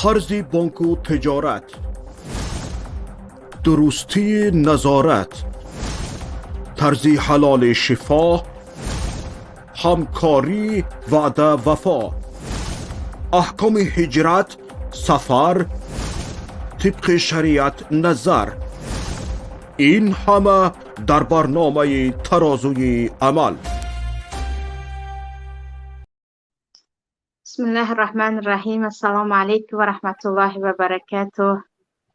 قرض بانک و تجارت، درستی نظارت، طرز حلال شفا، همکاری وعده وفا، احکام هجرت، سفر، طبق شریعت نظر، این همه در برنامه ترازوی عمل. بسم الله الرحمن الرحیم. السلام علیکم و رحمت الله و برکاته.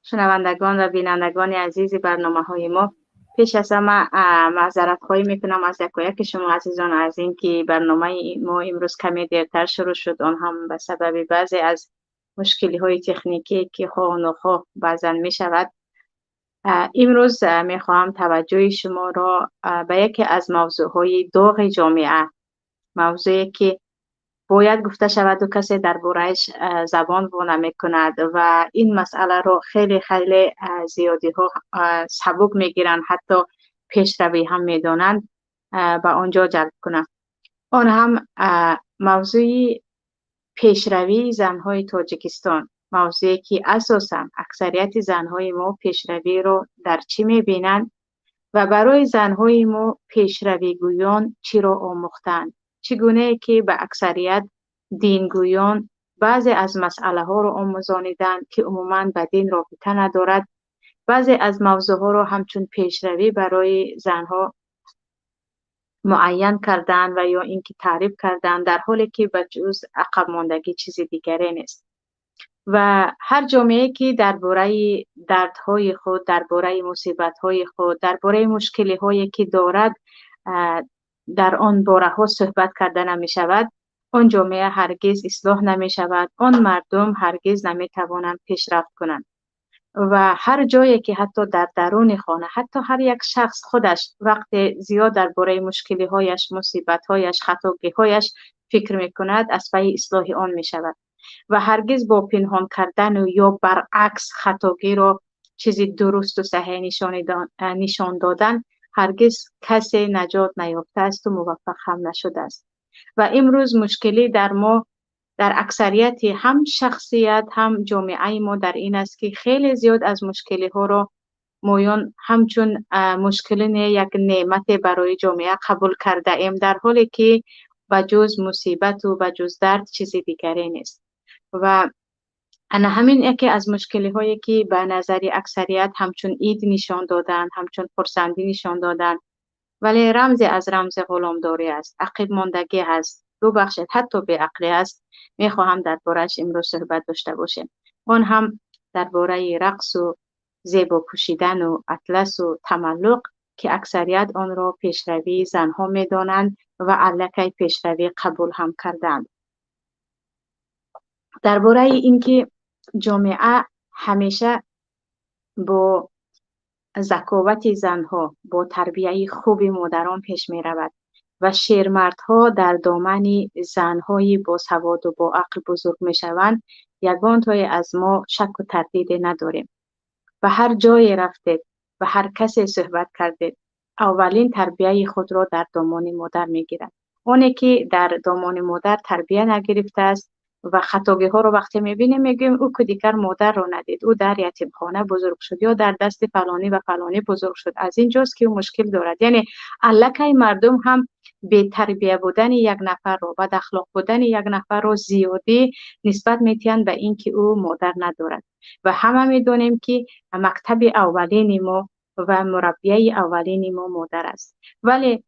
شنوندگان و بینندگان عزیز برنامه های ما، پیش از همه معذرت خواهی میکنم از یک شما عزیزان از اینکه برنامه ما امروز کمی دیرتر شروع شد، آن هم به سبب بعضی از مشکلی های تکنیکی که خواه و نخواه بعضا می شود. امروز می خواهم توجه شما را به یکی از موضوع های داغ جامعه، موضوعی که باید گفته شود و کسی در باره‌اش زبان وا نمی کند و این مسئله رو خیلی زیادی ها سبک می گیرند، حتی پیشروی هم می دانند به آنجا جلب کنند. آن هم موضوع پیشروی زنهای تاجیکستان، موضوعی که اساساً اکثریت زنهای ما پیشروی رو در چی می بینند و برای زنهای ما پیشروی گویان چی را آموختند، چگونه که به اکثریت دینگویان بعضی از مسئله ها رو آموزانیدن که عموماً به دین رابطه ندارد، بعضی از موضوع ها رو همچون پیشروی برای زنها معین کردن و یا اینکه تعریف کردن، در حالی که به جز عقب ماندگی چیز دیگری نیست. و هر جامعه که درباره دردهای خود، درباره مصیبت‌های خود، درباره مشکلی‌هایی که دارد در آن باره‌ها صحبت کرده نمی شود، آن جامعه هرگز اصلاح نمی شود، آن مردم هرگز نمی توانند پیشرفت کنند. و هر جایی که حتی در درون خانه، حتی هر یک شخص خودش وقت زیاد درباره مشکلی‌هایش، مصیبت‌هایش، خطاگی‌هایش فکر می‌کند، از پی اصلاح آن می شود. و هرگز با پنهان کردن و یا برعکس خطاگی را چیزی درست و صحیح نشان دادن، هرگز کسی نجات نیافته است و موفق هم نشده است. و امروز مشکلی در ما، در اکثریت هم شخصیت هم جامعه ما در این است که خیلی زیاد از مشکلی ها را مویان همچون مشکل یک نعمت برای جامعه قبول کرده ایم، در حالی که بجز مصیبت و بجز درد چیزی دیگری نیست. و انا همین یکی از مشکلی هایی که به نظر اکثریت همچون اید نشان دادن، همچون خرسندی نشان دادن، ولی رمزی از رمز غلامداری است، عقب ماندگی است، دو بخشت حتی به عقلی است. میخواهم در بارش امروز صحبت داشته باشیم. آن هم در باره رقص و زیبا پوشیدن و اطلس و تملق که اکثریت آن را پیشروی زنها میدانند و علاقه پیشروی قبول هم کردند. درباره اینکه جامعه همیشه با ذکاوت زنها، با تربیت خوب مادران پیش می رود و شیرمردها در دامن زنهای با سواد و با عقل بزرگ می شوند، یگان تای از ما شک و تردید نداریم. و هر جای رفتید و هر کسی صحبت کردید، اولین تربیت خود را در دامان مادر می گیرد. اونی که در دامان مادر تربیت نگرفته است و خطاگی ها رو وقتی میبینیم میگیم او که دیگر مادر رو ندید، او در یتیم خانه بزرگ شد یا در دست فلانی و فلانی بزرگ شد. از اینجاست که او مشکل دارد. یعنی علاقه مردم هم به تربیت بودن یک نفر رو، بد اخلاق بودن یک نفر رو زیادی نسبت میتین به اینکه او مادر ندارد. و همه میدونیم که مکتب اولین ما و مربیه اولین ما مادر است. ولی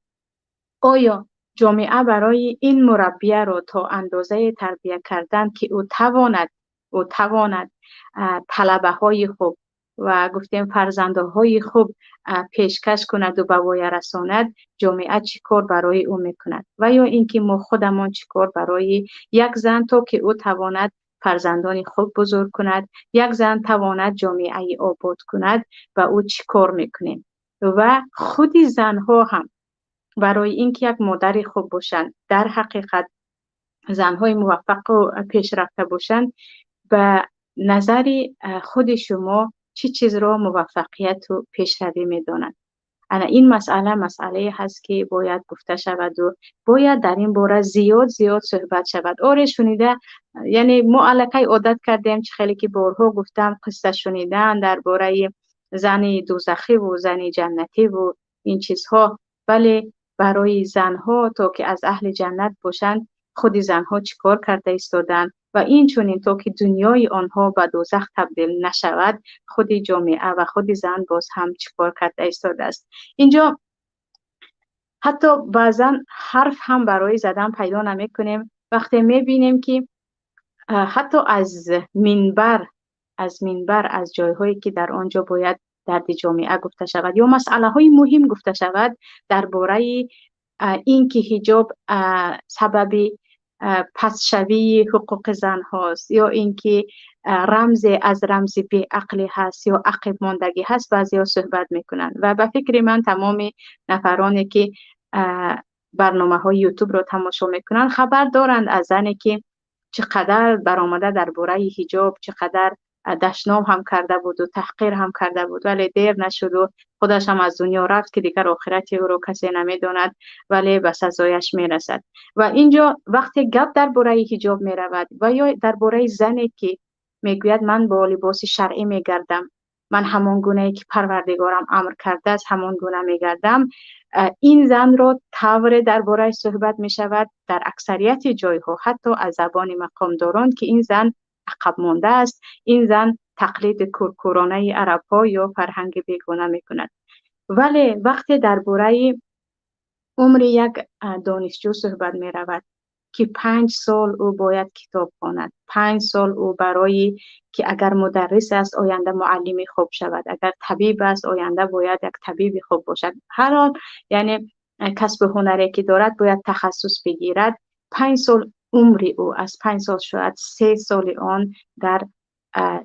آیا جامعه برای این مربیه رو تا اندازه تربیت کردن که او تواند طلبه های خوب و گفتیم فرزنده های خوب پیشکش کند و به وای رساند، جامعه چی کار برای او میکند؟ و یا اینکه ما خودمان چی کار برای یک زن تا که او تواند فرزندان خوب بزرگ کند، یک زن تواند جامعه آباد کند و او چی کار میکنیم؟ و خود زنها هم برای اینکه یک مادر خوب باشند، در حقیقت زنهای موفق و پیشرفته باشند، به نظر خود شما چی چیز را موفقیت و پیشروی میدانند؟ این مسئله هست که باید گفته شود و باید در این باره زیاد صحبت شود. آره شنیده، یعنی ما الکی عادت کردیم که خیلی که بارها گفتم قصه شنیدن در باره زن دوزخی و زن جنتی و این چیزها، ولی برای زنها تا که از اهل جنت باشند خود زنها چیکار کرده ایستادن و این چونین تا که دنیای آنها به دوزخ تبدیل نشود خود جامعه و خود زن باز هم چیکار کرده ایستاده است. اینجا حتی بعضا حرف هم برای زدن پیدا نمی کنیم وقتی می بینیم که حتی از منبر از جایهایی که در آنجا باید درد جامعه گفته شود یا مسئله های مهم گفته شود درباره این که حجاب سبب پسشوی حقوق زن هاست یا اینکه رمز بی عقلی هست یا عقب ماندگی هست، بعضیا صحبت میکنن و به فکر من تمام نفرانی که برنامه های یوتیوب رو تماشا میکنن خبر دارند از زنی که چقدر برآمده درباره حجاب، چقدر دشنام هم کرده بود و تحقیر هم کرده بود، ولی دیر نشد و خودش هم از دنیا رفت که دیگر آخرتی او رو کسی نمیداند، ولی به سزایش میرسد. و اینجا وقتی گپ درباره حجاب میرود و یا درباره زنی که میگوید من با لباس شرعی میگردم، من همان گونه که پروردگارم امر کرده است همان گونه میگردم، این زن را طور درباره صحبت می شود در اکثریت جایها، حتی از زبان مقامداران که این زن عقب مانده است، این زن تقلید کورکورانه عرب ها یا فرهنگ بیگانه می کند. ولی وقتی درباره عمر یک دانشجو صحبت می رود که 5 سال او باید کتاب خواند، 5 سال او برای که اگر مدرس است آینده معلمی خوب شود، اگر طبیب است آینده باید یک طبیب خوب باشد، هر حال یعنی کسب هنری که دارد باید تخصص بگیرد. 5 سال عمری او، از 5 سال شاید 3 سال آن در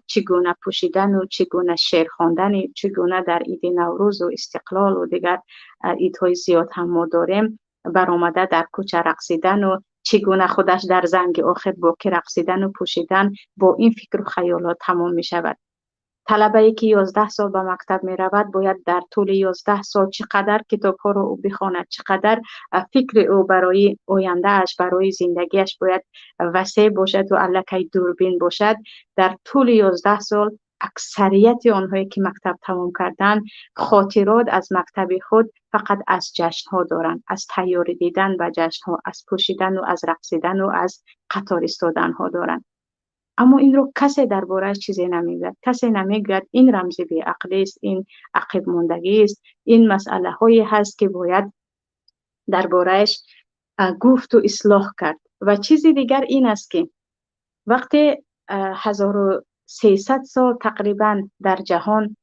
چگونه پوشیدن و چگونه شعر خواندن، چگونه در عید نوروز و استقلال و دیگر عیدهای زیاد هم ما داریم برآمده در کوچه رقصیدن و چگونه خودش در زنگ آخر با که رقصیدن و پوشیدن با این فکر و خیالات تمام می شود. طلبه‌ای که 11 سال به مکتب می رود باید در طول 11 سال چقدر کتاب ها رو او بخواند، چقدر فکر او برای آینده اش، برای زندگیش باید وسیع باشد و الکی دوربین باشد. در طول 11 سال اکثریت آنهایی که مکتب تمام کردن خاطرات از مکتب خود فقط از جشن ها دارند، از تیاری دیدن به جشن ها، از پوشیدن و از رقصیدن و از قطار ایستادن ها دارند. اما این رو کسی درباره‌اش چیزی نمیگوید. کسی نمیگوید این رمز بی عقلی است، این عقب ماندگی است، این مسئله هایی هست که باید درباره‌اش گفت و اصلاح کرد. و چیزی دیگر این است که وقتی 1300 سال تقریبا در جهان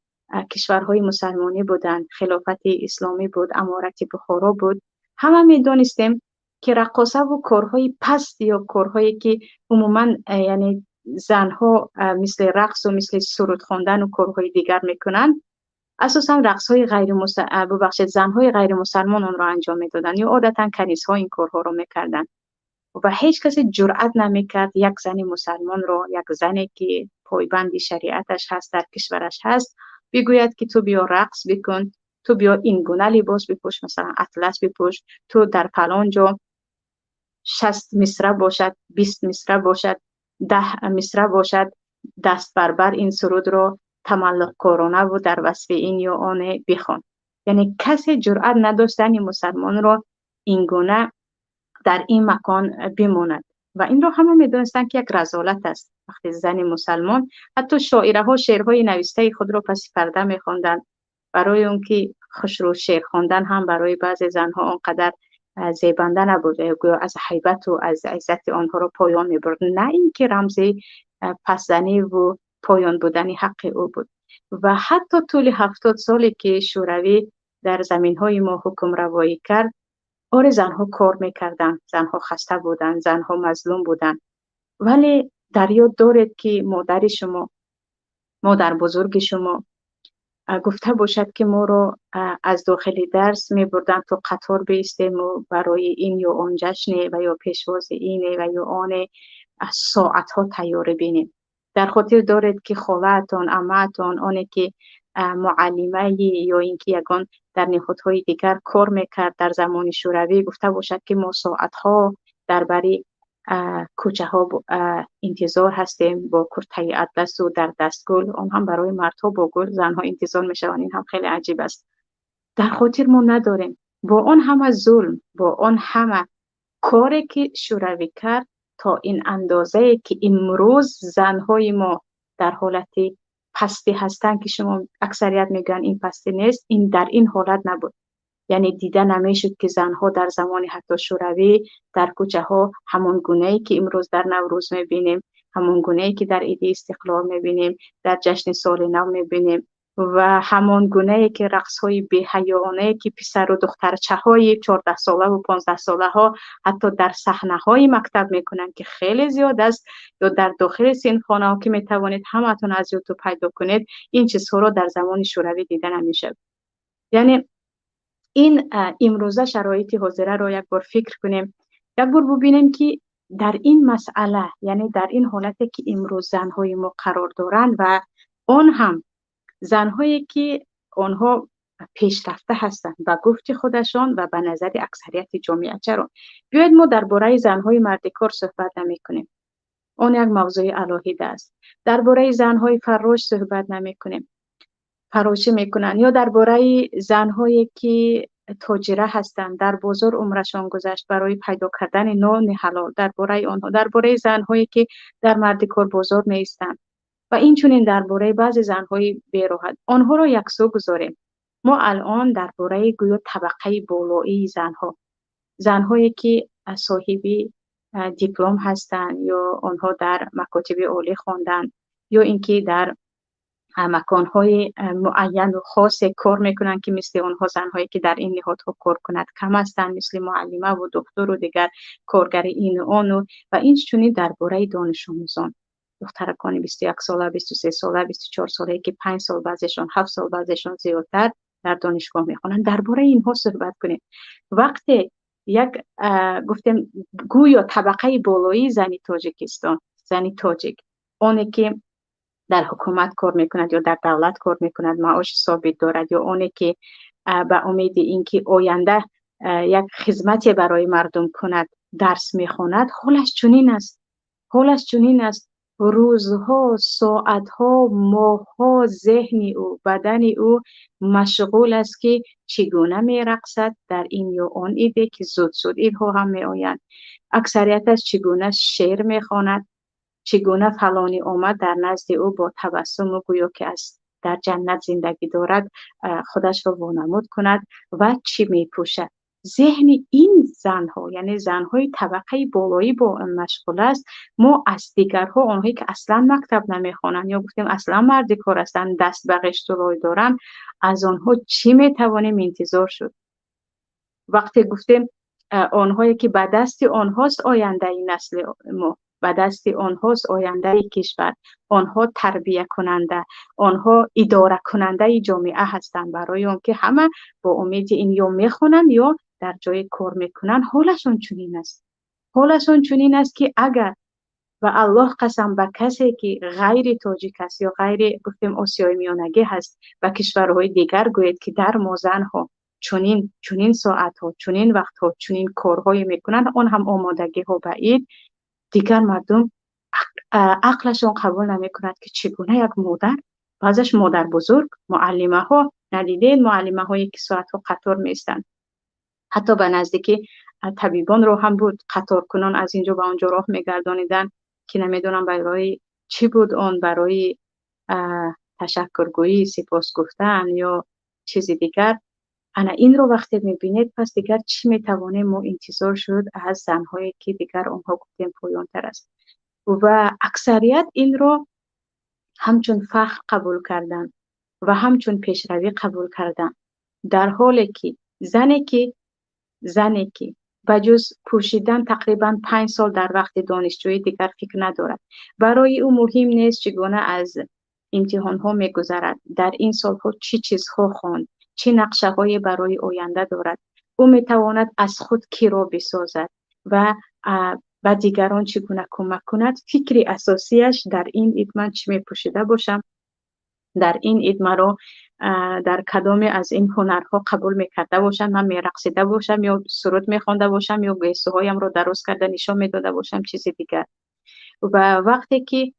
کشورهای مسلمانی بودند، خلافت اسلامی بود، امارت بخارا بود، همه میدونستیم که رقاصه و کارهای پست یا کارهایی که عموما یعنی زنها مثل رقص و مثل سرود خواندن و کارهای دیگر میکنن، اساسا رقصهای زنهای غیر مسلمان اون را انجام میدادن یا عادتا کنیس‌ها این کارها رو میکردن و هیچ کسی جرئت نمیکرد یک زن مسلمان رو، یک زنی که پایبند شریعتش هست در کشورش هست، بگوید که تو بیا رقص بکن، تو بیا این گونه لباس بپوش، مثلا اطلس بپوش، تو در فلان جا 60 مصرع باشد، 20 مصرع باشد، 10 مصرع باشد، دست بر این سرود رو تملق کارانه و در وصف این یا آن بخوان. یعنی کسی جرئت نداشتن مسلمان رو این گونه در این مکان بماند و این رو همه میدونستن که یک رذالت است. وقتی زن مسلمان حتی شاعره ها شعرهای نوشته خود رو پس پرده میخواندن، برای اون که خسرو شعر خواندن هم برای بعضی زنها آنقدر زیبنده نبود، از هیبت و از عزت آنها رو پایان میبرد، نه اینکه رمز پسزنی و پایان بودن حق او بود. و حتی طول 70 سالی که شوروی در زمین های ما حکم روایی کرد، آره زنها کار میکردن، زنها خسته بودن، زنها مظلوم بودن، ولی در یاد دارید که مادر شما، مادر بزرگ شما گفته باشد که ما رو از داخل درس می بردن تو قطار بیستیم و برای این یا آن جشنه و یا پیشواز اینه و یا آن ساعت ها تیاره بینیم. در خاطر دارید که خاله‌تان، عمه‌تان، آنه که معلمه یا اینکه یگان در نهادهای دیگر کار میکرد در زمان شوروی گفته باشد که ما ساعتها در بری کوچه ها انتظار هستیم با کرته اطلس و در دستگل، آن هم برای مردها با گل زنها انتظار میشوند. این هم خیلی عجیب است. در خاطر ما نداریم با آن همه ظلم، با آن همه کاری که شوروی کرد تا این اندازه که امروز زنهای ما در حالت پستی هستند که شما اکثریت میگن این پستی نیست، این در این حالت نبود. یعنی دیده نمیشد که زنها در زمان حتی شوروی در کوچه ها همون گونه‌ای که امروز در نوروز میبینیم، همون گونه‌ای که در عید استقلال میبینیم، در جشن سال نو میبینیم و همان گونه‌ای که رقص‌های بی‌حیانه که پسر و دخترچه‌های 14 ساله و 15 ساله ها حتی در صحنه‌های مکتب میکنن که خیلی زیاد است، یا در داخل سینف‌خانه‌ها که میتوانید همتون از یوتیوب پیدا کنید، این چیزها رو در زمان شوروی دیده نمیشه. یعنی این امروزه شرایط حاضره رو یک بار فکر کنیم، یک بار ببینیم که در این مسئله، یعنی در این حالتی که امروز زنهای ما قرار دارند و اون هم زنهایی که آنها پیشرفته هستند و گفت خودشان و به نظر اکثریت جامعه. چرا بیاید ما درباره زنهای مردکار صحبت نمی کنیم؟ اون یک موضوع علاهیده است. درباره زنهای فراش صحبت نمی کنیم، فراشی میکنن. یا درباره زنهایی که تاجره هستند، در بازار عمرشان گذشت برای پیدا کردن نان حلال، درباره آنها. درباره زنهایی که در مردکار بازار میستند و این چونین درباره بعضی زنهای بی‌راحت. آنها را یکسو گذاریم. ما الان درباره گویا طبقه بالایی زنهایی که صاحبی دیپلم هستند یا آنها در مکاتب عالی خواندند یا اینکه در مکانهای معین و خاص کار میکنن که مثل اونها زنهایی که در این نهادها کار کند کم هستند، مثل معلمه و دکتر و دیگر کارگر این و آن. و این چونین درباره دانش آموزان، دخترکان 21 ساله، 23 ساله، 24 ساله که 5 سال بعضشان 7 سال بعضشان زیادتر در دانشگاه میخوانند، درباره اینها صحبت کنیم. وقتی یک گفتیم گویا طبقه بالایی زنی تاجیکستان، زنی تاجیک، اونی که در حکومت کار میکند یا در دولت کار میکند، معاش ثابت دارد، یا اونی که به امید اینکه آینده یک خدمتی برای مردم کند درس میخواند، حالش چنین است. حالش چنین است. روزها، ساعتها، ماهها ذهن او، بدن او مشغول است که چگونه میرقصد در این یا آن ایده که زود ایدها هم میآیند. اکثریتش چگونه شعر میخواند، چگونه فلانی آمد در نزد او با تبسم و گویا که از در جنت زندگی دارد خودش را وانمود کند و چی میپوشد. ذهن این زنها، یعنی زنهای طبقه بالایی با مشغول است. ما از دیگرها، آنهایی که اصلا مکتب نمیخوانند یا گفتیم اصلا مرد کار هستند، دست به قشتولای دارند، از آنها چی میتوانیم انتظار شد؟ وقتی گفتیم آنهایی که به دست آنهاست آینده این نسل ما، به دست آنهاست آینده کشور، آنها تربیت کننده، آنها اداره کننده جامعه هستند، برای آنکه همه با امید این یا میخونن یا در جای کار میکنن. حالشون چنین است. حالشون چنین است که اگر و الله قسم به کسی که غیر تاجیک است یا غیر گفتیم آسیای میانگی هست و کشورهای دیگر گوید که در ما زنها چنین ساعت ها، چنین وقت ها، چنین کارهای میکنن، اون هم آمادگی ها بعید، دیگر مردم عقلشون قبول نمی کند که چگونه یک مادر، بعضش مادر بزرگ، معلمه ها، ندیدین معلمه هایی که ساعت ها قطار میستند، حتی به نزدیکی طبیبان رو هم بود، قطار کنان از اینجا به اونجا راه میگردانیدن که نمیدونم برای چی بود، اون برای تشکرگویی، سپاس گفتن یا چیزی دیگر. انا این رو وقتی میبینید پس دیگر چی میتوانیم ما انتظار شد از زنهایی که دیگر اونها گفتیم پایان تر است و اکثریت این رو همچون فخر قبول کردن و همچون پیشروی قبول کردن، در حالی که زنی که بجز پوشیدن تقریبا 5 سال در وقت دانشجویی دیگر فکر ندارد، برای او مهم نیست چگونه از امتحان ها میگذرد، در این سالها چی چیزها خواند، چه نقشه های برای آینده دارد. او میتواند از خود کی را بسازد و به دیگران چگونه کمک کند. فکر اساسیش در این اید من چی میپوشیده باشم، در این اید مرا در کدام از این هنرها قبول میکرده باشم، من میرقصیده باشم یا سرود میخوانده باشم یا قصه هایم رو درست کرده نشان میداده باشم چیز دیگر. و وقتی که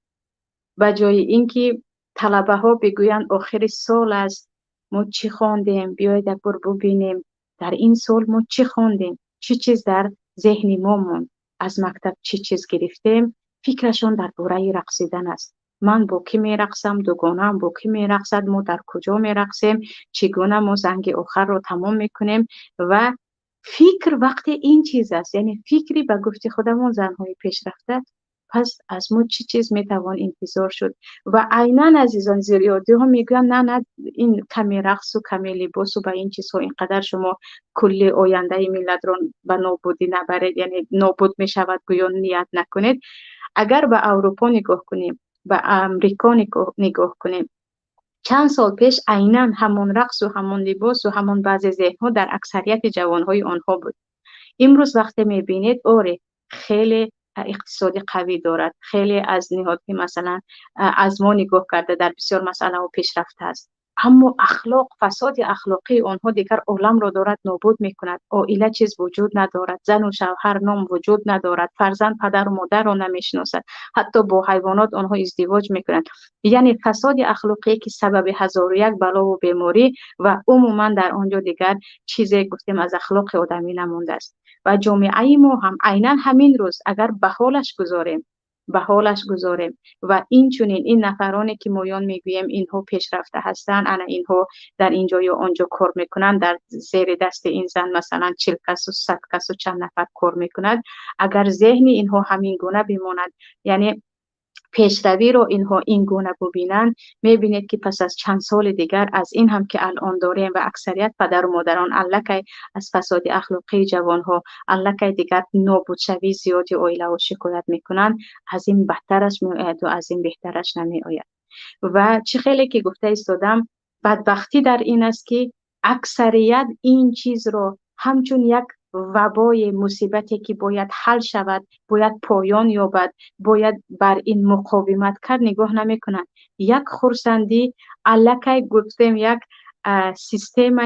به جای اینکه طلبه ها بگویند آخر سال است ما چی خواندیم بیاید یک بار ببینیم در این سال ما چی خواندیم، چی چیز در ذهن ما موند، از مکتب چی چیز گرفتیم، فکرشون در باره رقصیدن است. من با کی میرقصم، دوگانم با کی میرقصد، ما در کجا میرقصیم، چگونه ما زنگ آخر رو تمام میکنیم. و فکر وقتی این چیز است، یعنی فکری به گفت خودمون زنهای پیشرفته، پس از ما چی چیز میتوان انتظار شد. و عیناً عزیزان زیادی ها میگن نه نه این کمی رقص و کمی لباس و به این چیزها اینقدر شما کل آینده ملت رو به نابودی نبرید، یعنی نابود میشود گویا نیت نکنید. اگر به اروپا نگاه کنیم، به امریکا نگاه کنیم، چند سال پیش عیناً همون رقص و همون لباس و همون بعضی ذهنها در اکثریت جوانهای آنها بود. امروز وقتی میبینید آره خیلی اقتصادی قوی دارد، خیلی از نهادهای مثلا از ما نگاه کرده در بسیار مسئله و پیشرفته است، اما اخلاق، فساد اخلاقی آنها دیگر عالم را دارد نابود میکند. عائله چیز وجود ندارد، زن و شوهر نام وجود ندارد، فرزند پدر و مادر را نمیشناسد، حتی با حیوانات آنها ازدواج میکنند. یعنی فساد اخلاقی که سبب هزار و یک بلا و بیماری و عموما در آنجا دیگر چیزی گفتیم از اخلاق آدمی نمانده است. و جامعه ما هم عیناً همین روز اگر به حالش گذاریم و این چونین این نفرانی که مویان میگویم اینها پیشرفته هستند، انا اینها در اینجا یا آنجا کار میکنند، در زیر دست این زن مثلا 40 کس و 100 کس و چند نفر کار میکنند، اگر ذهن اینها همین گونه بماند، یعنی پیشروی رو اینها این گونه ببینن، میبینید که پس از چند سال دیگر از این هم که الان داریم و اکثریت پدر و مادران الکی از فساد اخلاقی جوانها الکی دیگر نابود شوی زیادی عائله و شکایت میکنن، از این بدترش میآید و از این بهترش نمیآید. و چه خیلی که گفته ایستادم، بدبختی در این است که اکثریت این چیز رو همچون یک وبای مصیبتی که باید حل شود، باید پایان یابد، باید بر این مقاومت کرد نگاه نمی کنند. یک خرسندی الکی گفتیم یک سیستم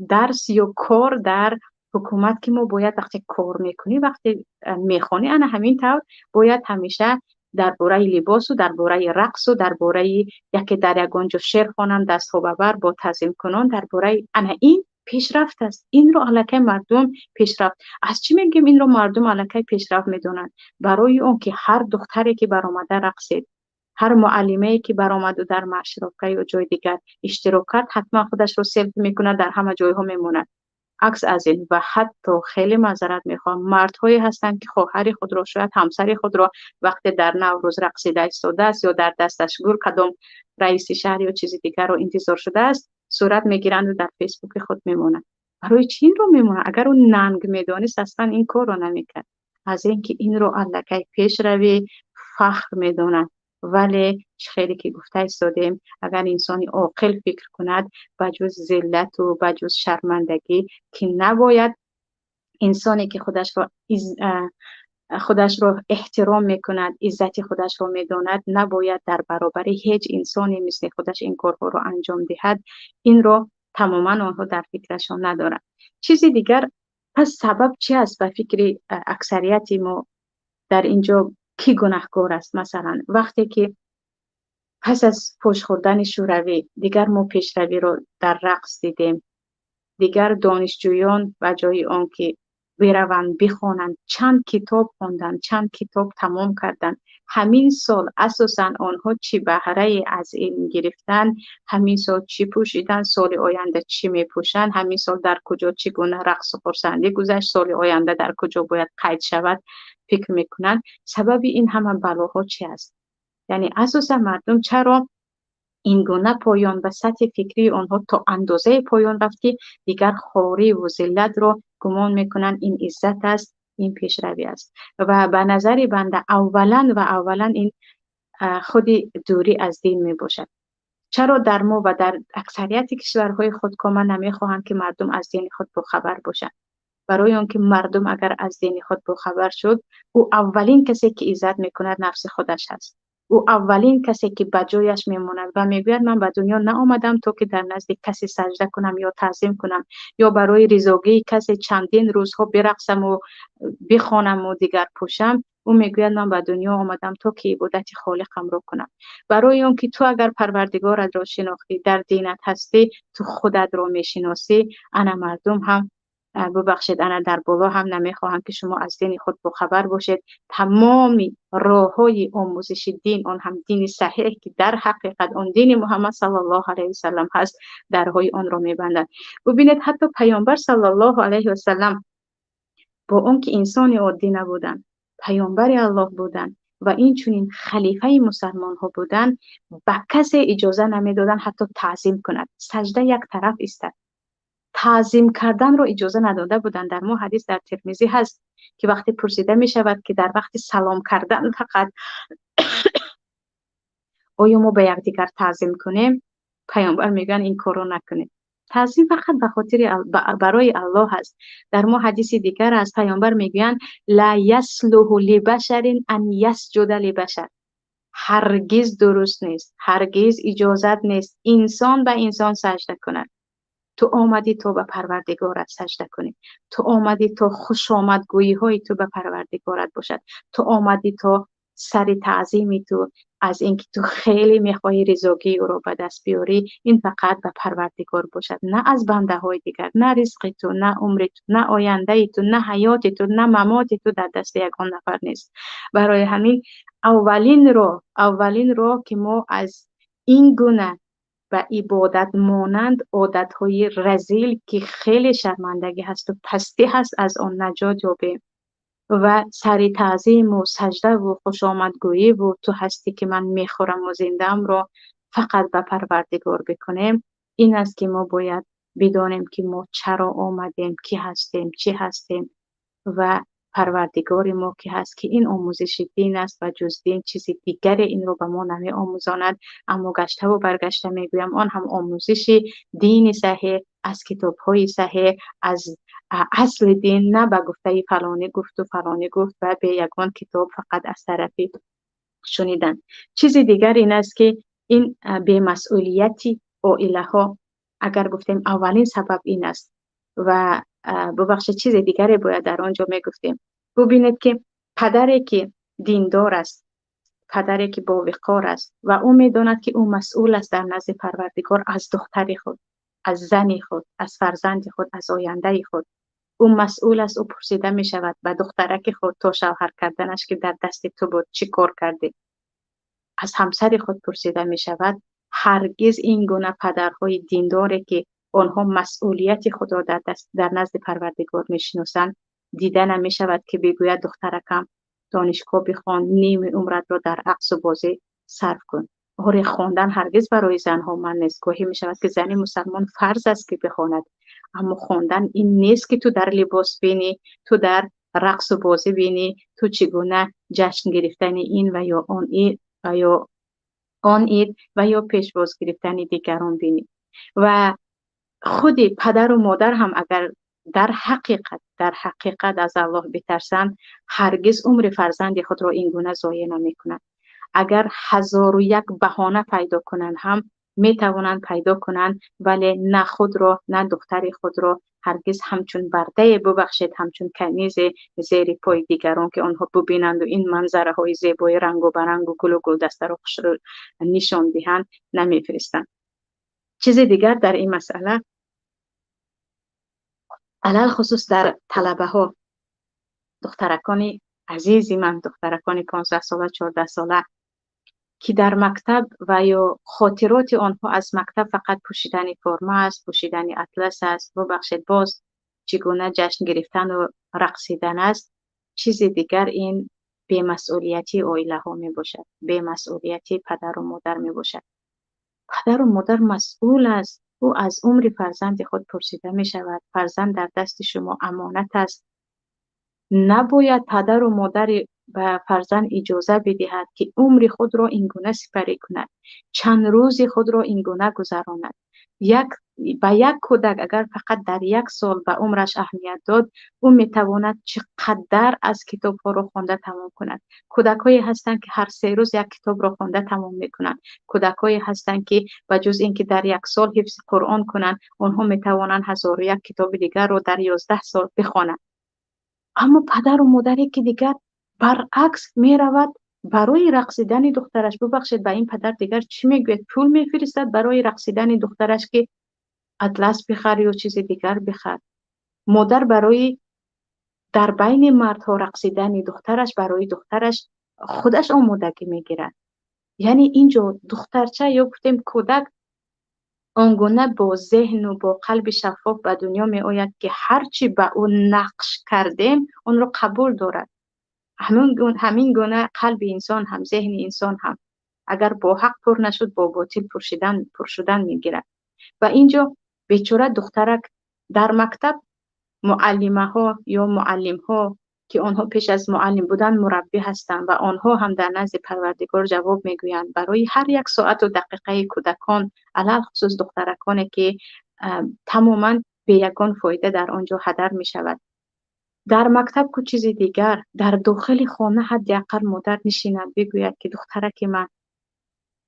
درس یا کار در حکومت که ما باید وقتی کار میکنی، وقتی میخوانی، انا همین طور باید همیشه درباره لباس و درباره رقص و درباره یکی در یگانجا شعر خوانم دست ها ببر با تعظیم کنان، درباره انا این پیشرفت است. این رو الکی مردم پیشرفت. از چی میگیم این رو مردم الکی پیشرفت میدونن؟ برای اون که هر دختری که برآمده رقصید، هر معلمه که برآمد و در مشرفه یا جای دیگر اشتراک کرد، حتما خودش رو سلفی میکنه، در همه جایها میمونه. عکس از این. و حتی خیلی معذرت میخوام، مردهایی هستند که خواهر خود را، شاید همسر خود را وقتی در نوروز رقصیده ایستاده است یا در دستش گل کدام رئیس شهر یا چیزی دیگر رو انتظار شده است، صورت میگیرند و در فیسبوک خود میمونند. برای چی رو میمونه؟ اگر اون ننگ میدانست اصلا این کار رو نمیکرد. از اینکه این رو الکی پیش روی فخر میدونند. ولی خیلی که گفته ایستادیم، اگر انسانی عاقل فکر کند، بجز ذلت و بجز شرمندگی که نباید، انسانی که خودش رو احترام میکند، عزت خودش رو میداند، نباید در برابر هیچ انسانی مثل خودش این کارها رو انجام دهد. این رو تماما آنها در فکرشان ندارند. چیزی دیگر، پس سبب چی است به فکر اکثریت ما در اینجا کی گناهکار است؟ مثلا وقتی که پس از فوش خوردن شوروی دیگر ما پیشروی رو در رقص دیدیم، دیگر دانشجویان و جای آن که بروند بخوانند، چند کتاب خواندند، چند کتاب تمام کردند، همین سال اساسا آنها چی بهره از این گرفتن، همین سال چی پوشیدن، سال آینده چی میپوشند، همین سال در کجا چگونه رقص و خرسندی گذشت، سال آینده در کجا باید قید شود فکر میکنند. سبب این همه بلاها چی است؟ یعنی اساسا مردم چرا این گونه پایان و سطح فکری آنها تا اندازه پایان رفت که دیگر خواری و ذلت را گمان میکنن این عزت است، این پیشروی است. و به نظر بنده اولا این خود دوری از دین می باشد. چرا در ما و در اکثریت کشورهای خودکامه نمیخواهند که مردم از دین خود باخبر باشند؟ برای اون که مردم اگر از دین خود باخبر شد، او اولین کسی که عزت میکند نفس خودش هست. او اولین کسی که به جایش میماند و میگوید من به دنیا نه آمدم تا که در نزد کسی سجده کنم یا تعظیم کنم یا برای رضاگی کسی چندین روزها برقصم و بخوانم و دیگر پوشم. او میگوید من به دنیا آمدم تا که عبادت خالقم را کنم. برای اون که تو اگر پروردگارت را شناختی، در دینت هستی، تو خودت را میشناسی. انا مردم هم ببخشید، انا در بالا هم نمیخواهم که شما از دین خود خبر باشید. تمامی راه های آموزش دین، آن هم دین صحیح که در حقیقت آن دین محمد صلی الله علیه و سلم هست، درهای آن را میبندند. ببینید حتی پیامبر صلی الله علیه و سلم با اون که انسان عادی نبودن، پیامبر الله بودن و این چنین خلیفه مسلمان ها بودن، به کسی اجازه نمیدادن حتی تعظیم کند. سجده یک طرف است، تعظیم کردن رو اجازه نداده بودن. در ما حدیث در ترمذی هست که وقتی پرسیده می شود که در وقت سلام کردن فقط آیا ما به یکدیگر تعظیم کنیم، پیامبر میگن این کارو نکنید. تعظیم فقط به خاطر برای الله هست. در ما حدیث دیگر از پیامبر میگن لا یصلح لبشر ان یسجد لبشر. هرگز درست نیست، هرگز اجازت نیست انسان به انسان سجده کند. تو آمدی تو به پروردگارت سجده کنی، تو آمدی تو خوش آمدگویی های تو به پروردگارت باشد، تو آمدی تو سر تعظیمی تو از اینکه تو خیلی میخوای رضاگی او را به دست بیاری، این فقط به پروردگار باشد، نه از بنده های دیگر. نه رزق تو، نه عمر تو، نه آینده تو، نه حیات تو، نه ممات تو در دست یگان نفر نیست. برای همین اولین راه که ما از این گونه و عبادت مانند عادت های رذیل که خیلی شرمندگی هست و پستی هست، از آن نجات یابیم و سری تعظیم و سجده و خوش آمدگویی و تو هستی که من میخورم و زندم رو فقط به پروردگار بکنیم. این است که ما باید بدانیم که ما چرا آمدیم، کی هستیم، چی هستیم و پروردگار ما که هست که این آموزش دین است و جز دین چیزی دیگر این رو به ما نمی آموزاند. اما گشته و برگشته میگویم آن هم آموزش دین صحیح از کتاب های صحیح، از اصل دین، نه به گفته فلانی گفت و فلانی گفت و به یگان کتاب فقط از طرفی شنیدن. چیز دیگر این است که این بی‌مسئولیتی عائله ها، اگر گفتیم اولین سبب این است و ببخشید چیز دیگری باید در آنجا میگفتیم. ببینید که پدری که دیندار است، پدری که با وقار است و او میداند که او مسئول است در نزد پروردگار از دختری خود، از زنی خود، از فرزند خود، از آینده خود. او مسئول است. او پرسیده می شود به دخترک خود تا شوهر کردنش که در دست تو بود چی کار کرده. از همسر خود پرسیده می شود. هرگز این گونه پدرهای دینداره که آنها مسئولیت خود را در نزد پروردگار میشناسند دیده نمی شود که بگوید دخترکم دانشگاه بخوان، نیم عمرت را در رقص و بازی صرف کن. آره، خواندن هرگز برای زنها من نیست. گاهی می شود که زنی مسلمان فرض است که بخواند، اما خواندن این نیست که تو در لباس بینی، تو در رقص و بازی بینی، تو چگونه جشن گرفتن این و یا آن اید و یا آن اید و یا پیشواز گرفتن دیگران بینی. و خود پدر و مادر هم اگر در حقیقت از الله بترسند، هرگز عمر فرزند خود را این گونه ضایع نمی کنند. اگر 1001 بهانه پیدا کنند هم می توانند پیدا کنند، ولی نه خود را نه دختر خود را هرگز همچون برده، ببخشید همچون کنیز زیر پای دیگران که آنها ببینند و این منظره های زیبای رنگ و برنگ و گل و گلدسته را خوش رو نشان دهند نمیفرستند. چیز دیگر در این مسئله، علل خصوص در طلبه ها، دخترکان عزیزی من، دخترکان 15 ساله 14 ساله که در مکتب و یا خاطرات آنها از مکتب فقط پوشیدن فرما است، پوشیدن اطلس است، ببخشید باز چگونه جشن گرفتن و رقصیدن است. چیز دیگر این بی‌مسئولیتی عائله ها می باشد، بی‌مسئولیتی پدر و مادر می باشد. پدر و مادر مسئول است. او از عمر فرزند خود پرسیده می شود. فرزند در دست شما امانت است. نباید پدر و مادر به فرزند اجازه بدهد که عمر خود را این گونه سپری کند، چند روز خود را این گونه گذراند. به یک کودک اگر فقط در یک سال به عمرش اهمیت داد، او میتواند چقدر از کتاب ها رو خوانده تمام کند. کودکایی هستند که هر 3 روز یک کتاب رو خوانده تمام میکنند. کودکایی هستند که به جز اینکه در یک سال حفظ قرآن کنند، آنها میتوانند 1001 کتاب دیگر رو در 11 سال بخوانند. اما پدر و مادری که دیگر برعکس میرود برای رقصیدن دخترش، ببخشید به این پدر دیگر چی میگوید، پول میفرستد برای رقصیدن دخترش که اطلس بخر یا چیز دیگر بخر. مادر برای در بین مردها رقصیدن دخترش، برای دخترش خودش آمادگی میگیرد. یعنی اینجا دخترچه یا گفتیم کودک آنگونه با ذهن و با قلب شفاف به دنیا می آید که هرچی به اون نقش کردیم اون رو قبول دارد. همین گونه قلب انسان هم، ذهن انسان هم اگر با حق پر نشد با باطل پر شدن میگیرد. و اینجا بیچاره دخترک در مکتب معلمه ها یا معلم ها که آنها پیش از معلم بودن مربی هستند و آنها هم در نزد پروردگار جواب میگویند برای هر 1 ساعت و دقیقه کودکان، علل خصوص دخترکانی که تماما بیگان فایده در آنجا هدر می شود. در مکتب که چیزی دیگر، در داخل خانه حداقل مادر نشیند بگوید که دخترک من،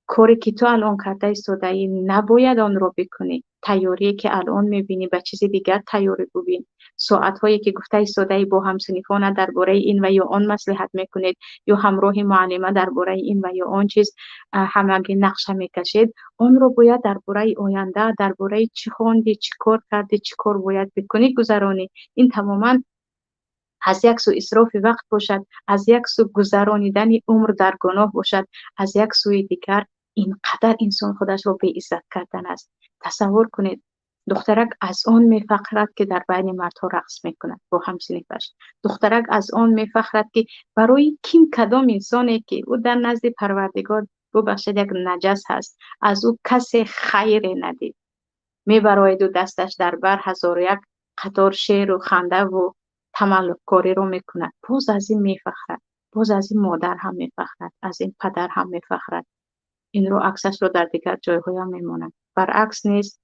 کاری که تو الان کرده ایستاده نباید آن رو بکنی. تیاری که الان میبینی به چیز دیگر تیاری ببین. ساعت هایی که گفته ایستاده با همسنفان درباره این و یا آن مصلحت میکنید یا همراه معلمه درباره این و یا آن چیز همگی نقشه میکشید، آن رو باید درباره آینده، درباره چی خوندی، چی کار کردی، چی کار باید بکنی گذرانی. این تماما از یک سو اسراف وقت باشد، از یک سو گذرانیدن عمر در گناه باشد، از یک سوی دیگر اینقدر انسان خودش رو بی عزت کردن است. تصور کنید دخترک از آن میفخرد که در بین مردها رقص میکند با همسنفش. دخترک از آن میفخرد که برای کدام انسانی که او در نزد پروردگار ببخشید یک نجس هست، از او کسی خیر ندید، میبراید و دستش در بر 1001 قطار شعر و خنده و تملق‌کاری رو میکند. باز از این میفخرد، باز از این مادر هم میفخرد، از این پدر هم میفخرد. این رو عکسش رو در دیگر جایهای هم میماند. برعکس نیست،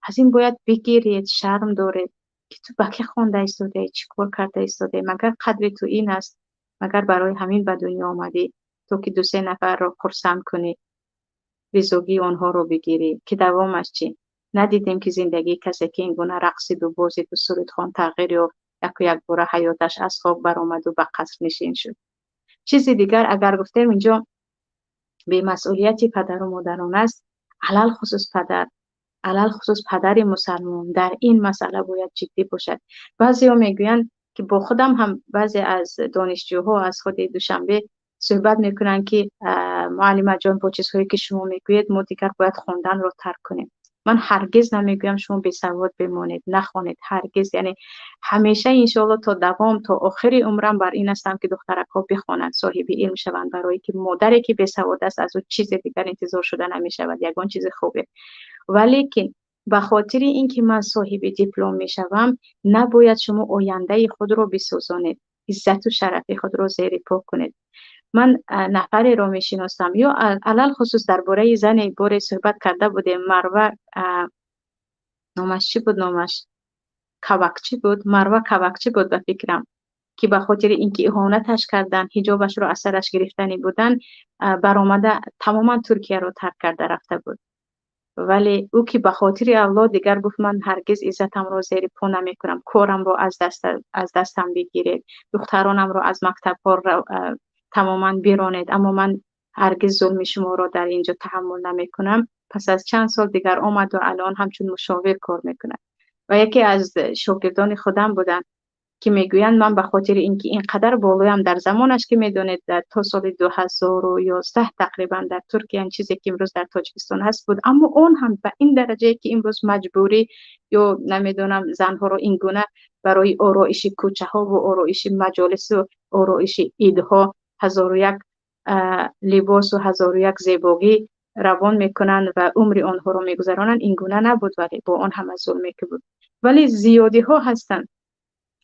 از این باید بگیرید، شرم دارید که تو بکی خونده ایستاده، چی کار کرده ایستاده، مگر قدر تو این است؟ مگر برای همین به دنیا آمدی تو که 2-3 نفر رو خرسند کنی، ریزوگی آنها رو بگیری که دوامش چی؟ ندیدیم که زندگی کسی که این گونه رقصید و بازید و سرود خوان تغییر یافت، یک بار حیاتش از خواب برآمد و به قصر نشین شد. چیزی دیگر اگر گفتیم اینجا به مسئولیت پدر و مادران است، علل خصوص پدر مسلمان در این مسئله باید جدی باشد. بعضی ها میگویند که با خودم هم بعضی از دانشجوها از خود دوشنبه صحبت میکنن که معلمه جان با چیزهایی که شما میگوید ما دیگر باید خوندن رو ترک کنیم. من هرگز نمیگویم شما بی سواد بمانید، نخوانید، هرگز. یعنی همیشه انشاءالله تا دوام تا آخر عمرم بر این هستم که دخترک ها بخوانند، صاحب علم شوند، برای که مادری که بی سواد است از او چیز دیگر انتظار شده نمیشود، یگان چیز خوبه. ولی که به خاطر اینکه من صاحب دیپلم میشوم نباید شما آینده خود رو بسوزانید، عزت و شرف خود رو زیر پا کنید. من نفری رو میشناسم، یا علل خصوص درباره زن باره صحبت کرده بودیم، مروه نامش چی بود؟ نامش کوکچی بود، مروه کوکچی بود به فکرم، که به خاطر اینکه اهانتش کردن، حجابش رو از سرش گرفتنی بودن، برآمده تماما ترکیه رو ترک کرده رفته بود. ولی او که به خاطر الله دیگر گفت من هرگز عزتم رو زیر پا نمی کنم، کارم رو از دستم بگیرید، دخترانم رو از مکتب ها تماما بیرونید، اما من هرگز ظلم شما رو در اینجا تحمل نمی کنم. پس از چند سال دیگر آمد و الان همچون مشاور کار میکنه. و یکی از شاگردان خودم بودن که میگویند من به خاطر اینکه اینقدر بالایم در زمانش که میدونید تا سال 2011 تقریبا در ترکیه این چیزی که امروز در تاجیکستان هست بود، اما اون هم به این درجه که امروز مجبوری یا نمیدونم زنها رو این گونه برای آرایش کوچه ها و آرایش مجالس و آرایش ایدها 1001 لباس و 1001 زیبایی روان میکنن و عمر آنها رو میگذرانن. این گونه نبود، ولی با آن هم ظلمی که بود. ولی زیادی ها هستند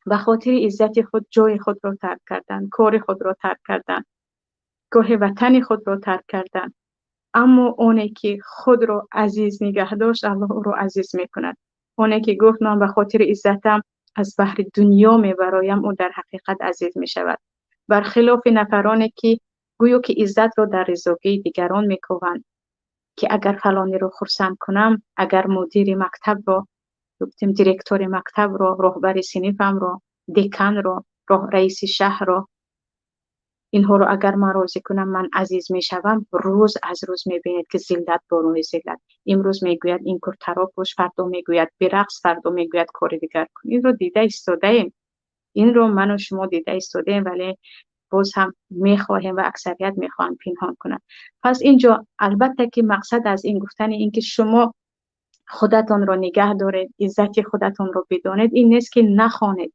به خاطر عزت خود جای خود را ترک کردن، کار خود را ترک کردن، گاه وطن خود را ترک کردن. اما اونی که خود رو عزیز نگه داشت الله او رو عزیز میکند. اونی که گفت من به خاطر عزتم از بحر دنیا میبرایم او در حقیقت عزیز میشود. برخلاف نفرانی که گویا که عزت رو در رضاگی دیگران میکوبند که اگر فلانی رو خرسند کنم، اگر مدیر مکتب رو، گفتیم دیرکتور مکتب رو، رهبر صنفم رو، دکان رو، رئیس شهر رو، اینها رو اگر من راضی کنم من عزیز میشوم. روز از روز میبینید که ذلت بارون ذلت، امروز میگوید این کار تراب باش، فردا میگوید برقص، فردا میگوید کار دیگر کن. این رو دیده ایستاده ایم، این رو من و شما دیده ایستاده ایم، ولی باز هم میخواهیم و اکثریت میخواهند پنهان کنند. پس اینجا البته که مقصد از این گفتن این که شما خودتان را نگه دارید، عزت خودتان را بدانید، این نیست که نخوانید.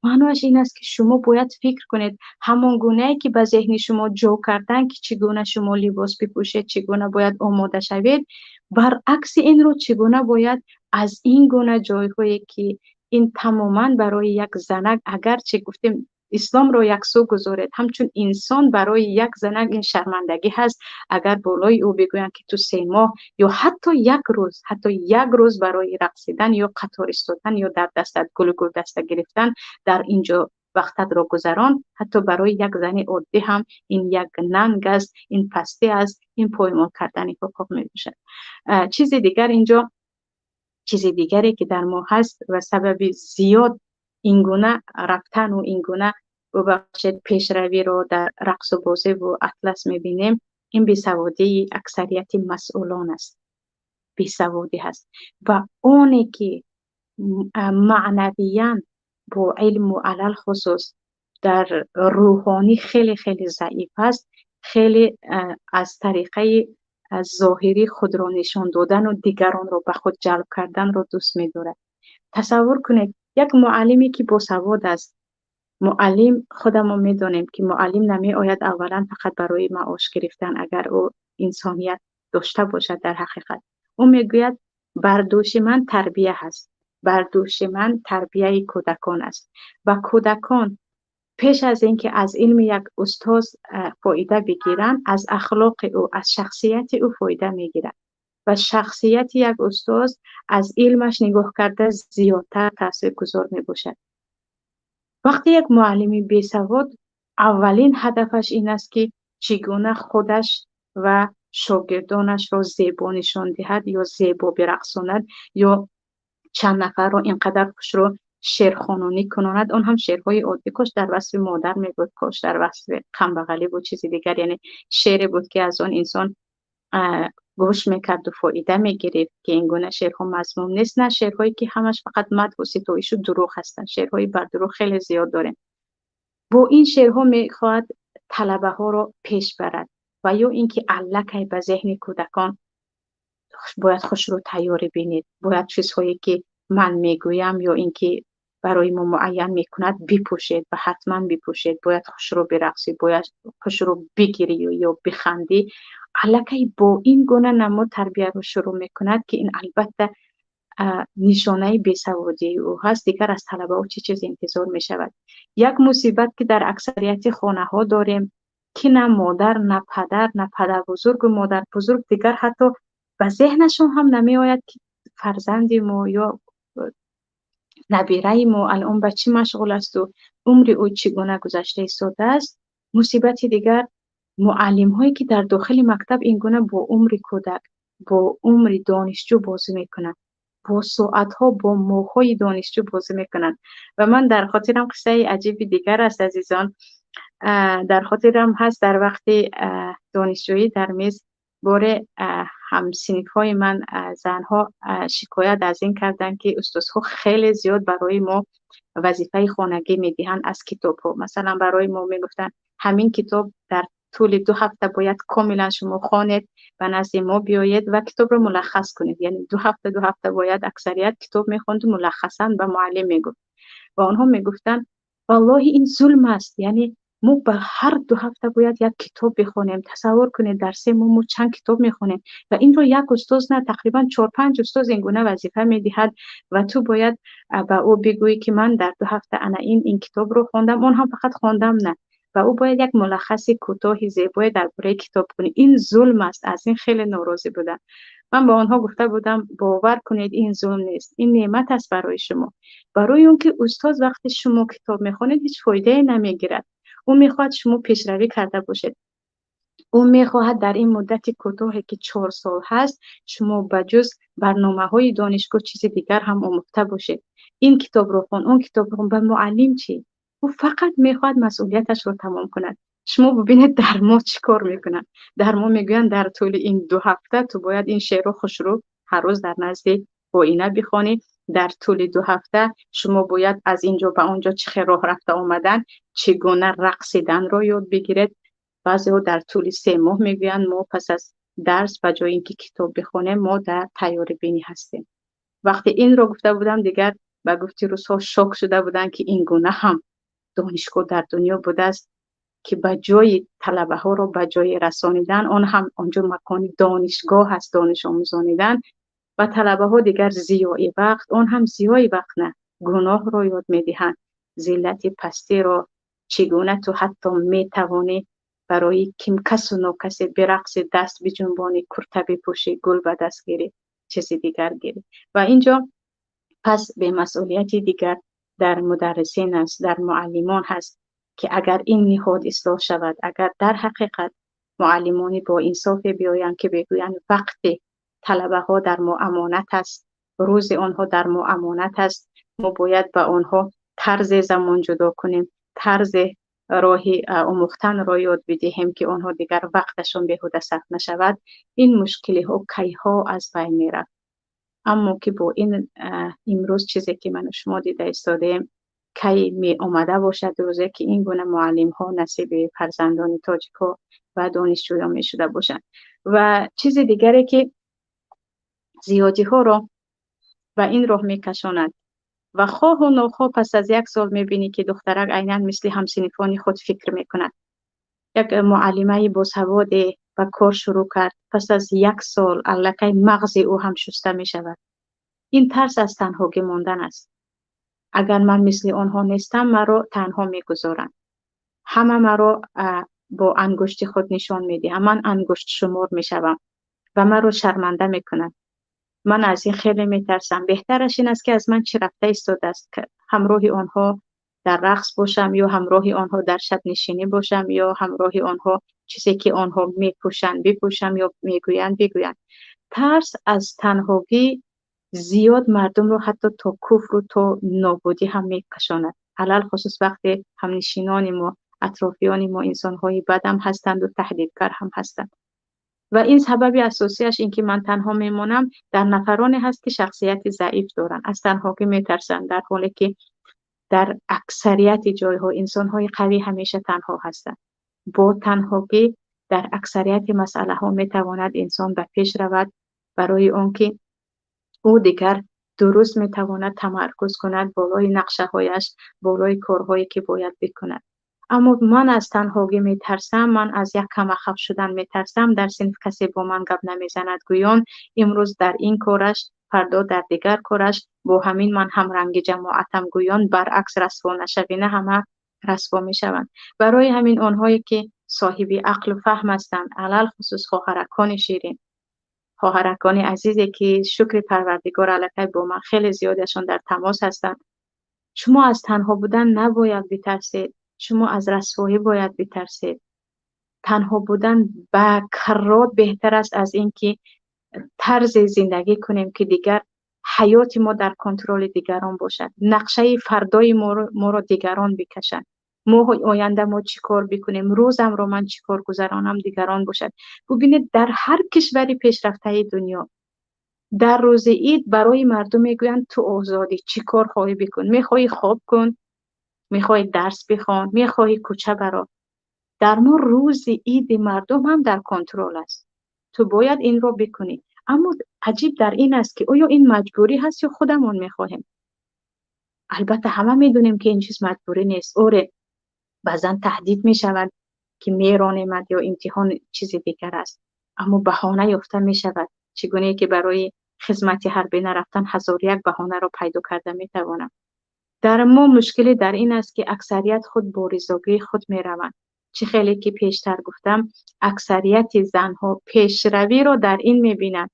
معنیش این است که شما باید فکر کنید همان گونه‌ای که به ذهن شما جو کردن که چگونه شما لباس بپوشید، چگونه باید آماده شوید، برعکس این رو چگونه باید از این گونه جایهایی که این تماما برای یک زنک، اگر چه گفتیم اسلام رو یک سو گذارید، همچون انسان برای یک زنک این شرمندگی هست اگر بالای او بگویند که تو 3 ماه یا حتی یک روز برای رقصیدن یا قطار ایستادن یا در دستت گل دسته گرفتن در اینجا وقتت را گذران، حتی برای یک زن عادی هم این یک ننگ است، این پستی است، این پایمال کردن حقوق می باشد. چیز دیگر اینجا، چیز دیگری که در ما هست و سبب زیاد اینگونه رفتن و اینگونه ببخشید پیشروی رو در رقص و بازی و اطلس میبینیم، این بیسوادی اکثریت مسئولان است، بیسوادی هست. و اونی که معنویاً با علم و علل خصوص در روحانی خیلی خیلی ضعیف است، خیلی از طریقه ظاهری خود را نشان دادن و دیگران را به خود جلب کردن را دوست می دارد. تصور کنید یک معلمی که با سواد است، معلم خودمون می دانیم که معلم نمی آید اولا فقط برای معاش گرفتن، اگر او انسانیت داشته باشد در حقیقت. او می گوید برداشت من تربیه هست، برداشت من تربیه کودکان است و کودکان پیش از اینکه از علم یک استاد فایده بگیرن، از اخلاق او، از شخصیت او فایده میگیرن و شخصیت یک استاد از علمش نگاه کرده زیادتر تاثیرگذار می باشد. وقتی یک معلمی بیسواد اولین هدفش این است که چگونه خودش و شاگردانش را زیبا نشان دهد یا زیبا برقصاند یا چند نفر رو اینقدر خوش رو شعرخوانانی کناند، اون هم شعرهای عادی کاش در وصف مادر میگفت، کاش در وصف خنبغلی بود، چیزی دیگر، یعنی شعری بود که از اون انسان گوش میکرد و فایده میگرفت که این گونه شعرها مضمون نیست، نه شعرهایی که همش فقط مدح و ستایش و دروغ هستن. شعرهای بر دروغ خیلی زیاد داریم. با این شعرها میخواد طلبه ها رو پیش برد و یا اینکه علکه به ذهن کودکان باید خوش رو تیاری بینید، باید چیزهایی که من میگویم یا اینکه برای ما معین میکند بپوشید و حتما بپوشید، باید خوش رو برقصید، باید خوش رو بگیری یا بخندی. علکه با این گونه نمو تربیه رو شروع میکند که این البته نشانه بیسوادی او هست. دیگر از طلبه ها چه چیز انتظار میشود؟ یک مصیبت که در اکثریت خانه ها داریم که نه مادر نه پدر، نه پدر بزرگ و مادر بزرگ دیگر حتی و ذهنشون هم نمی آید که فرزندی ما یا نبیره ما الان به چی مشغول است و عمر او چگونه گذشته ایستاده است. مصیبت دیگر معلم هایی که در داخل مکتب اینگونه با عمر کودک، با عمر دانشجو بازی میکنند، با ساعت ها، با ماه های دانشجو بازی میکنند. و من در خاطرم قصه عجیبی دیگر است عزیزان، در خاطرم هست در وقت دانشجویی در میز باره همسنف های من زنها شکایت از این کردن که استادها خیلی زیاد برای ما وظیفه خانگی میدهند از کتاب ها. مثلا برای ما میگفتن همین کتاب در طول 2 هفته باید کاملا شما خوانید و نزد ما بیایید و کتاب رو ملخص کنید. یعنی 2 هفته باید اکثریت کتاب میخوند و ملخصا به معلم میگفت و آنها میگفتن والله این ظلم است، یعنی ما به هر 2 هفته باید یک کتاب بخونیم. تصور کنید در 3 ماه ما چند کتاب میخونیم و این رو یک استاد نه تقریبا 4-5 استاد این گونه وظیفه میدهد و تو باید به او بگویی که من در 2 هفته انا این کتاب رو خوندم. اون هم فقط خوندم نه، و او باید یک ملخص کوتاه زیبای درباره کتاب کنه. این ظلم است. از این خیلی ناراضی بودن. من با آنها گفته بودم باور کنید این ظلم نیست، این نعمت است برای شما. برای اون که استاد وقتی شما کتاب میخونید هیچ فایده نمیگیرد. او میخواد شما پیشروی کرده باشید. او میخواهد در این مدت کوتاهی که 4 سال هست شما بجز برنامه‌های دانشگاه چیز دیگر هم آموخته باشید. این کتاب رو خون، اون کتاب رو خون. به معلم چی؟ او فقط میخواد مسئولیتش رو تمام کند. شما ببینید در ما چی کار میکنن. در ما میگوین در طول این 2 هفته تو باید این شعر و خوش رو هر روز در نزد آینه بخوانی. در طول 2 هفته شما باید از اینجا به اونجا چه راه رفته آمدن، چگونه رقصیدن رو یاد بگیرید. بعضی ها در طول 3 ماه میگویند ما پس از درس و جای اینکه کتاب بخونیم ما در تیاری بینی هستیم. وقتی این رو گفته بودم دیگر به گفتی روزها شوک شده بودن که این گونه هم دانشگاه در دنیا بوده است که به جای طلبه ها رو به جای رسانیدن، آن هم آنجا مکان دانشگاه هست، دانش آموزانیدن و طلبه ها دیگر زیای وقت، آن هم زیای وقت نه، گناه رو یاد میدهند. ذلت پستی رو چگونه تو حتی میتوانی برای کم کس و ناکس برقص، دست بجنبانی، کرته بپوشی، گل به دست گیری، چیزی دیگر گیری. و اینجا پس به مسئولیتی دیگر در مدرسین است، در معلمان هست که اگر این نهاد اصلاح شود، اگر در حقیقت معلمانی با انصاف بیایند که بگویند وقت طلبه ها در ما امانت است، روز آنها در ما امانت است، ما باید به آنها طرز زمان جدا کنیم، طرز راه آموختن را یاد بدهیم که آنها دیگر وقتشون بیهوده صرف نشود. این مشکلی ها کی ها از بین میره. اما که با این امروز چیزی که من و شما دیده ایستادیم کی می آمده باشد روزی که این گونه معلم ها نصیب فرزندان تاجیک ها و دانشجویان می شده باشند. و چیز دیگری که زیادی ها را و این راه می کشاند و خواه و ناخواه پس از 1 سال می بینی که دخترک عیناً مثل همسنفان خود فکر می کند. یک معلمه با سواد و کار شروع کرد، پس از 1 سال الکی مغز او هم شسته می شود. این ترس از تنهایی ماندن است. اگر من مثل آنها نیستم مرا تنها میگذارند. همه مرا با انگشت خود نشان میدهند. من انگشت شمار میشوم و مرا شرمنده میکنند. من از این خیلی میترسم. بهترش این است که از من چی رفته ایستاده است که همراه آنها در رقص باشم یا همراه آنها در شب نشینی باشم یا همراه آنها چیزی که آنها میپوشند بپوشم یا میگویند بگویند. ترس از تنهایی زیاد مردم رو حتی تا کفر و تا نابودی هم میکشاند. علل خصوص وقتی همنشینان ما، اطرافیان ما انسان‌های بد هم هستند و تهدیدگر هم هستند. و این سبب اساسیش این که من تنها میمونم در نفرانی هست که شخصیت ضعیف دارن، از تنهایی میترسن، در حالی که در اکثریت جایها انسان‌های قوی همیشه تنها هستند. با تنهایی در اکثریت مسئله ها میتواند انسان به پیش رود برای آنکه او دیگر درست میتواند تمرکز کند بالای نقشه هایش، بالای کارهایی که باید بکند. اما من از تنهایی میترسم، من از یک کم عقب شدن میترسم. در صنف کسی با من گپ نمیزند، گویان امروز در این کارش فردا در دیگر کارش با همین من هم رنگ جماعتم، گویان برعکس رسوا نشوینه همه رسوا میشوند. برای همین آنهایی که صاحب عقل و فهم هستند، علل خصوص خواهرکان شیرین، خواهرکان عزیزی که شکر پروردگار الکی با من خیلی زیادشان در تماس هستند، شما از تنها بودن نباید بترسید، شما از رسوایی باید بترسید. تنها بودن به کرات بهتر است از اینکه طرز زندگی کنیم که دیگر حیات ما در کنترل دیگران باشد، نقشه فردای ما را دیگران بکشند، ما آینده ما چی کار بکنیم، روزم رو من چی کار گذرانم دیگران باشد. ببینید در هر کشوری پیشرفته دنیا در روز عید برای مردم میگویند تو آزادی، چی کار خواهی بکن، میخوای خواب کن، میخوای درس بخوان، میخوای کوچه برو. در ما روز عید مردم هم در کنترل است، تو باید این رو بکنی. اما عجیب در این است که آیا این مجبوری هست یا خودمون میخواهیم؟ البته همه میدونیم که این چیز مجبوری نیست. اوره بعضا تهدید میشود که میرانیم یا امتحان چیز دیگر است، اما بهانه یافته میشود. چگونه که برای خدمت حربی نرفتن 1001 بهانه را پیدا کرده میتوانم. در ما مشکلی در این است که اکثریت خود با رضاگی خود می روند. چه خیلی که پیشتر گفتم اکثریت زنها پیشروی رو در این می بینند.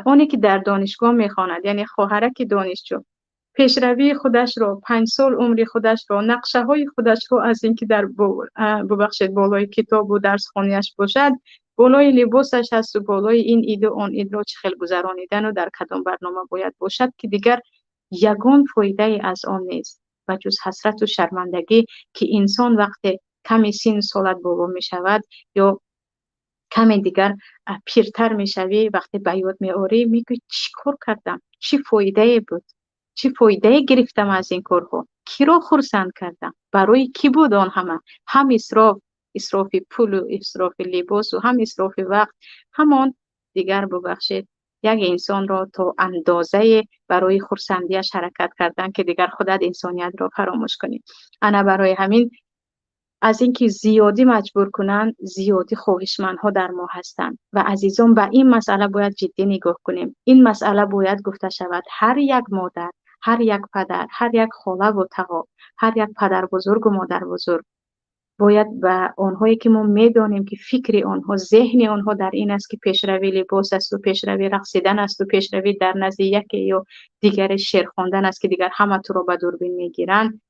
اونی که در دانشگاه می خواند، یعنی خواهرک دانشجو، پیشروی خودش رو 5 سال عمر خودش رو، نقشه های خودش رو از اینکه در ببخشید بالای کتاب و درس خانیش باشد، بالای لباسش هست و بالای این اید و آن اید رو چه خیلی گذرانیدن و در کدام برنامه باید باشد که دیگر یگان فایده از آن نیست و جز حسرت و شرمندگی که انسان وقتی کمی سن سالت بالا می شود یا کمی دیگر پیرتر می شوی، وقتی به یاد می آوری میگی چی کار کردم، چی فایده بود، چی فایده گرفتم از این کارها، کی را خرسند کردم، برای کی بود آن همه، هم اسراف پول و اسراف لباس و هم اسراف وقت. همان دیگر ببخشید یک انسان را تا اندازه برای خرسندیش حرکت کردن که دیگر خودت انسانیت را فراموش کنی. انا برای همین از اینکه زیادی مجبور کنن، زیادی خواهشمندها در ما هستند و عزیزان به این مسئله باید جدی نگاه کنیم. این مسئله باید گفته شود. هر یک مادر، هر یک پدر، هر یک خاله و تقا، هر یک پدر بزرگ و مادر بزرگ باید به آنهایی که ما میدانیم که فکر آنها، ذهن آنها در این است که پیشروی لباس است و پیشروی رقصیدن است و پیشروی در نزد یک یا دیگر شعر خواندن است که دیگر همه تو را به دوربین میگیرند،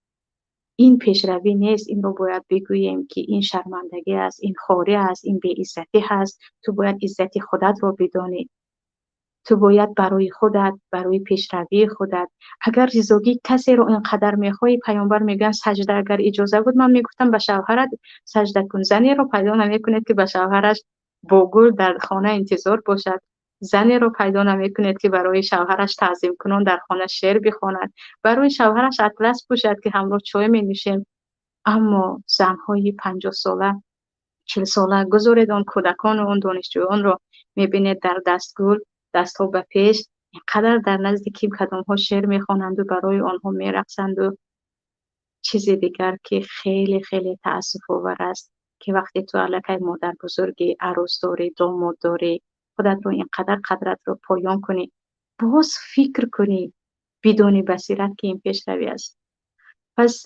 این پیشروی نیست. این رو باید بگوییم که این شرمندگی است، این خواری است، این بی عزتی هست. تو باید عزت خودت رو بدانی. تو باید برای خودت، برای پیشروی خودت، اگر رضاگی کسی رو اینقدر میخوای، پیامبر میگن سجده اگر اجازه بود من میگفتم به شوهرت سجده کن. زنی رو پیدا نمیکنید که به شوهرش با گل در خانه انتظار باشد. زنی رو پیدا نمیکنید که برای شوهرش تعظیم کنون در خانه شعر بخواند، برای شوهرش اطلس باشد که همراه چای می نوشیم. اما زنهای 50 ساله 40 ساله گذارید آن کودکان و آن دانشجویان رو میبینید در دستگل، دستها به پیش، اینقدر در نزد کیم کدام ها شعر میخوانند و برای آنها میرقصند و چیز دیگر که خیلی خیلی تأسف آور است که وقتی تو علاقه مادر بزرگی، عروس داری، داماد داری، خودت رو اینقدر قدرت رو پایان کنی، باز فکر کنی بدون بصیرت که این پیشروی است. پس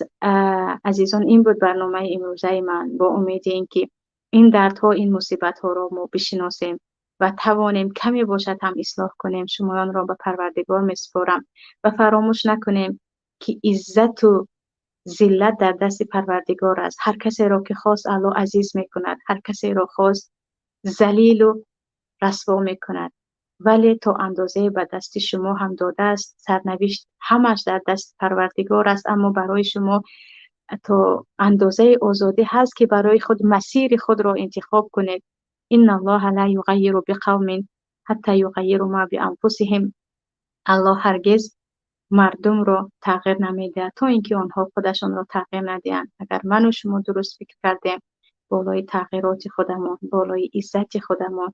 عزیزان این بود برنامه امروزه من، با امید اینکه این دردها، این مصیبت ها را ما بشناسیم و توانیم کمی باشد هم اصلاح کنیم. شمایان را به پروردگار میسپارم و فراموش نکنیم که عزت و ذلت در دست پروردگار است. هر کسی را که خواست الله عزیز میکند، هر کسی را خواست ذلیل و رسوا میکند، ولی تا اندازه به دست شما هم داده است. سرنوشت همش در دست پروردگار است، اما برای شما تا اندازه آزادی هست که برای خود مسیر خود را انتخاب کنید. ان الله لا یغیر بقوم حتی یغیروا ما بانفسهم. الله هرگز مردم را تغییر نمیده تا اینکه آنها خودشان را تغییر ندهند. اگر من و شما درست فکر کردیم، بالای تغییرات خودمان، بالای عزت خودمان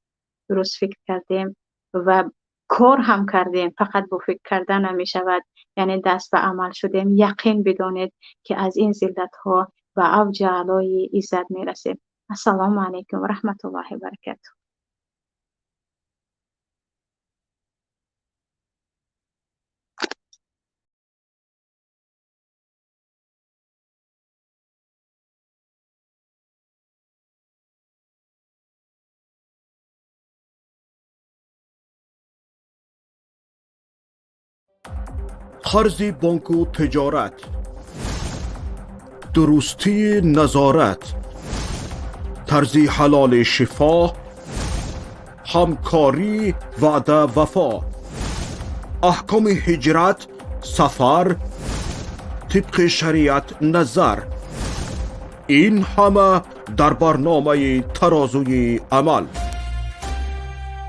درست فکر کردیم و کار هم کردیم، فقط با فکر کردن نمی شود، یعنی دست به عمل شدیم، یقین بدانید که از این ذلت ها و اوج اعلای عزت می رسیم. السلام علیکم و رحمت الله و برکاته. قرض بانک و تجارت، درستی نظارت، طرز حلال شفا، همکاری وعده وفا، احکام هجرت، سفر، طبق شریعت نظر، این همه در برنامه ترازوی عمل.